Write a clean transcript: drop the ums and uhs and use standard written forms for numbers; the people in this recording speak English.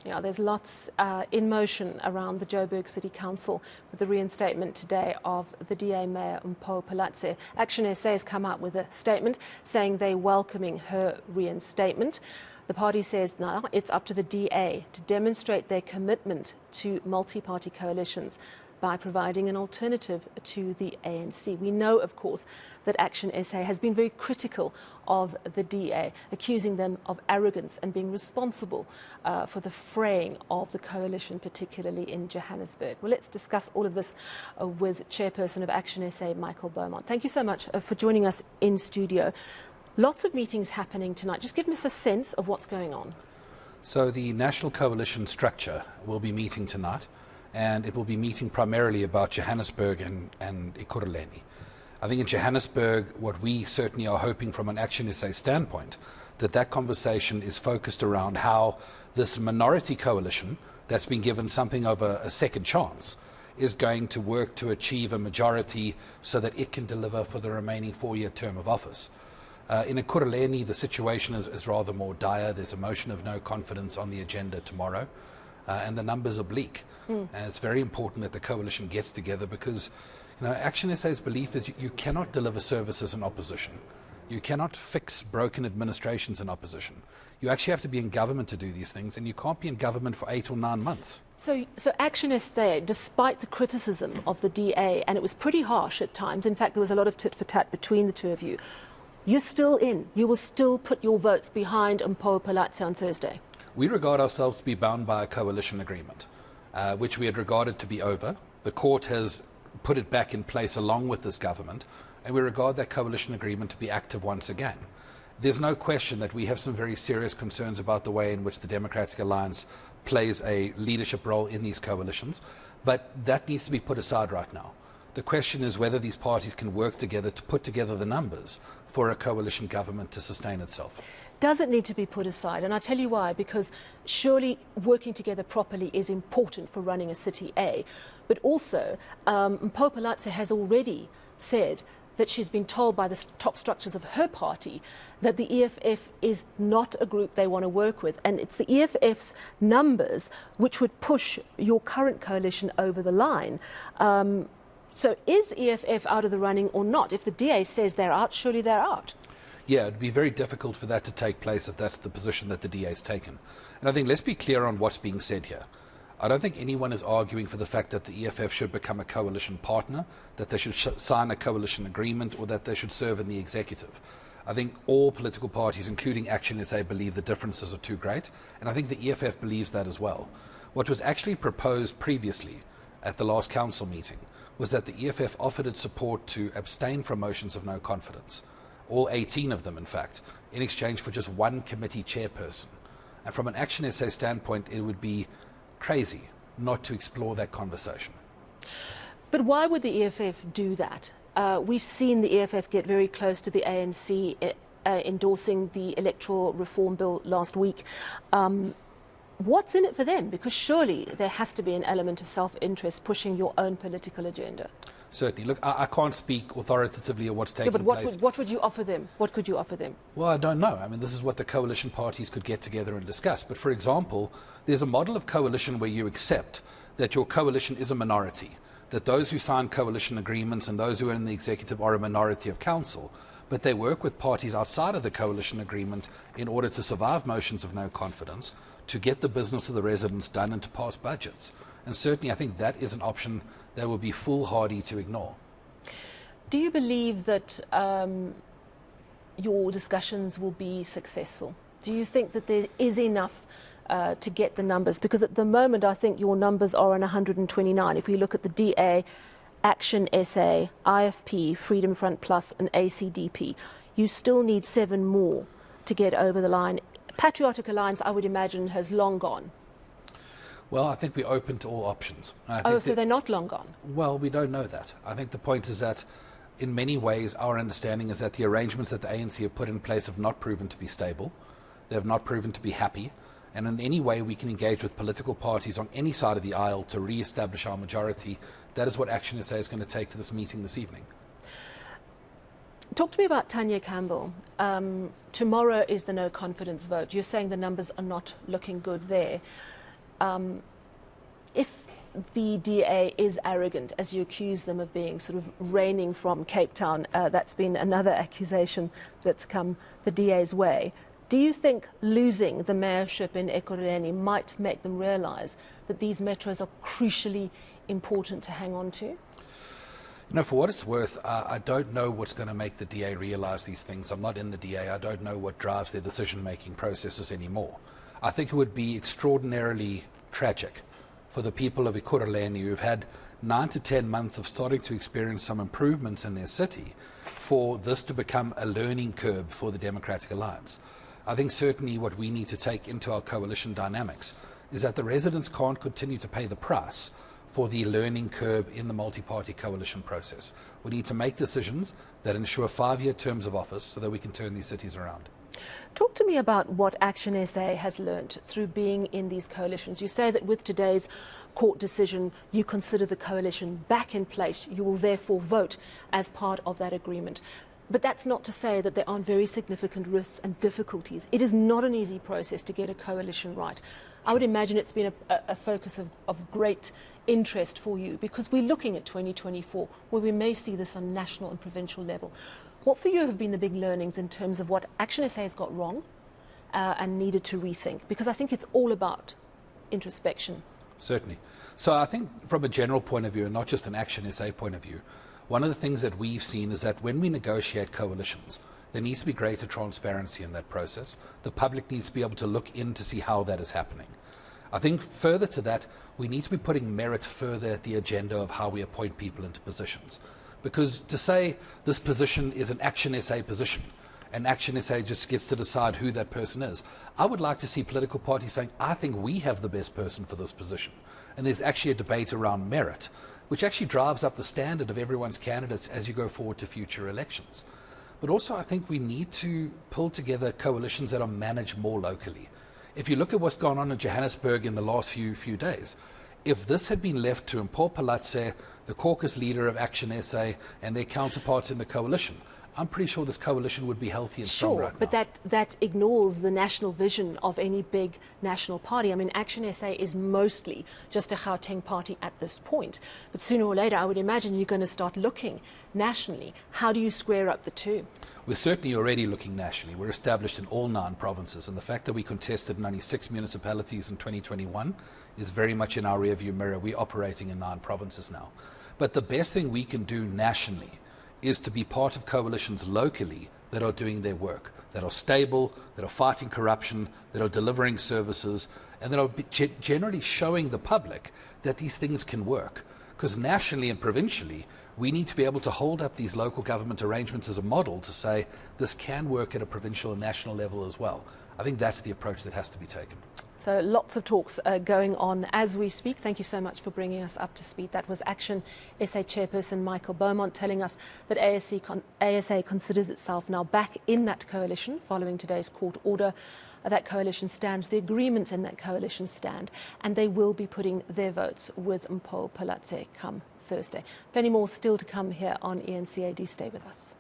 Yeah, there's lots in motion around the Joburg City Council with the reinstatement today of the DA Mayor Mpho Phalatse. ActionSA has come out with a statement saying they're welcoming her reinstatement. The party says now it's up to the DA to demonstrate their commitment to multi-party coalitions by providing an alternative to the ANC. We know, of course, that ActionSA has been very critical of the DA, accusing them of arrogance and being responsible for the fraying of the coalition, particularly in Johannesburg. Well, let's discuss all of this with Chairperson of ActionSA, Michael Beaumont. Thank you so much for joining us in studio. Lots of meetings happening tonight. Just give us a sense of what's going on. So the National Coalition structure will be meeting tonight, and it will be meeting primarily about Johannesburg and Ekurhuleni. I think in Johannesburg, what we certainly are hoping from an ActionSA standpoint, that conversation is focused around how this minority coalition that's been given something of a second chance is going to work to achieve a majority so that it can deliver for the remaining 4-year term of office. In Ekurhuleni, the situation is rather more dire. There's a motion of no confidence on the agenda tomorrow, and the numbers are bleak. And it's very important that the coalition gets together because, ActionSA's belief is you cannot deliver services in opposition. You cannot fix broken administrations in opposition. You actually have to be in government to do these things, and you can't be in government for 8 or 9 months. So ActionSA, despite the criticism of the DA, and it was pretty harsh at times, in fact, there was a lot of tit for tat between the two of you, you're still in. You will still put your votes behind Mpho Phalatse on Thursday. We regard ourselves to be bound by a coalition agreement, which we had regarded to be over. The court has put it back in place along with this government, and we regard that coalition agreement to be active once again. There's no question that we have some very serious concerns about the way in which the Democratic Alliance plays a leadership role in these coalitions, but that needs to be put aside right now. The question is whether these parties can work together to put together the numbers for a coalition government to sustain itself. Does it need to be put aside? And I'll tell you why, because surely working together properly is important for running a City A. But also, Mpho Phalatse has already said that she's been told by the top structures of her party that the EFF is not a group they want to work with. And it's the EFF's numbers which would push your current coalition over the line. So is EFF out of the running or not? If the DA says they're out, surely they're out. Yeah, it'd be very difficult for that to take place if that's the position that the DA has taken. And I think let's be clear on what's being said here. I don't think anyone is arguing for the fact that the EFF should become a coalition partner, that they should sign a coalition agreement, or that they should serve in the executive. I think all political parties, including ActionSA, believe the differences are too great, and I think the EFF believes that as well. What was actually proposed previously at the last council meeting was that the EFF offered its support to abstain from motions of no confidence, all 18 of them in fact, in exchange for just one committee chairperson. And from an ActionSA standpoint, it would be crazy not to explore that conversation. But why would the EFF do that? We've seen the EFF get very close to the ANC endorsing the electoral reform bill last week. What's in it for them? Because surely there has to be an element of self-interest pushing your own political agenda. Certainly. Look, I can't speak authoritatively of what's taking place. What would you offer them? What could you offer them? Well, I don't know. I mean, this is what the coalition parties could get together and discuss. But for example, there's a model of coalition where you accept that your coalition is a minority, that those who sign coalition agreements and those who are in the executive are a minority of council, but they work with parties outside of the coalition agreement in order to survive motions of no confidence, to get the business of the residents done and to pass budgets. And certainly I think that is an option that would be foolhardy to ignore. Do you believe that your discussions will be successful? Do you think that there is enough to get the numbers? Because at the moment I think your numbers are on 129. If we look at the DA, ActionSA, IFP, Freedom Front Plus and ACDP, you still need 7 more to get over the line. Patriotic Alliance, I would imagine, has long gone. Well, I think we're open to all options. So they're not long gone? Well, we don't know that. I think the point is that in many ways our understanding is that the arrangements that the ANC have put in place have not proven to be stable. They have not proven to be happy. And in any way we can engage with political parties on any side of the aisle to re-establish our majority, that is what ActionSA is going to take to this meeting this evening. Talk to me about Tanya Campbell. Tomorrow is the no confidence vote. You're saying the numbers are not looking good there. if the DA is arrogant, as you accuse them of being, sort of reigning from Cape Town, that's been another accusation that's come the DA's way. Do you think losing the mayorship in Ekurhuleni might make them realise that these metros are crucially important to hang on to? You know, for what it's worth, I don't know what's going to make the DA realise these things. I'm not in the DA. I don't know what drives their decision-making processes anymore. I think it would be extraordinarily tragic for the people of Ekurhuleni who've had 9 to 10 months of starting to experience some improvements in their city for this to become a learning curve for the Democratic Alliance. I think certainly what we need to take into our coalition dynamics is that the residents can't continue to pay the price for the learning curve in the multi-party coalition process. We need to make decisions that ensure 5-year terms of office so that we can turn these cities around. Talk to me about what ActionSA has learnt through being in these coalitions. You say that with today's court decision, you consider the coalition back in place. You will therefore vote as part of that agreement. But that's not to say that there aren't very significant risks and difficulties. It is not an easy process to get a coalition right. I would imagine it's been a focus of great interest for you, because we're looking at 2024, where we may see this on national and provincial level. What for you have been the big learnings in terms of what ActionSA has got wrong and needed to rethink? Because I think it's all about introspection. Certainly. So I think from a general point of view, and not just an ActionSA point of view, one of the things that we've seen is that when we negotiate coalitions, there needs to be greater transparency in that process. The public needs to be able to look in to see how that is happening. I think further to that, we need to be putting merit further at the agenda of how we appoint people into positions. Because to say this position is an ActionSA position, and ActionSA just gets to decide who that person is, I would like to see political parties saying, I think we have the best person for this position. And there's actually a debate around merit, which actually drives up the standard of everyone's candidates as you go forward to future elections. But also I think we need to pull together coalitions that are managed more locally. If you look at what's gone on in Johannesburg in the last few days, if this had been left to Mpho Phalatse, the caucus leader of ActionSA, and their counterparts in the coalition, I'm pretty sure this coalition would be healthy and strong right now. Sure, but that ignores the national vision of any big national party. I mean, ActionSA is mostly just a Gauteng party at this point. But sooner or later, I would imagine you're going to start looking nationally. How do you square up the two? We're certainly already looking nationally. We're established in all 9 provinces, and the fact that we contested in only 6 municipalities in 2021 is very much in our rearview mirror. We're operating in 9 provinces now. But the best thing we can do nationally is to be part of coalitions locally that are doing their work, that are stable, that are fighting corruption, that are delivering services, and that are generally showing the public that these things can work. Because nationally and provincially, we need to be able to hold up these local government arrangements as a model to say this can work at a provincial and national level as well. I think that's the approach that has to be taken. So lots of talks going on as we speak. Thank you so much for bringing us up to speed. That was ActionSA chairperson Michael Beaumont telling us that ASA considers itself now back in that coalition following today's court order. That coalition stands, the agreements in that coalition stand, and they will be putting their votes with Mpho Phalatse come Thursday. Plenty more still to come here on ENCA. Do stay with us.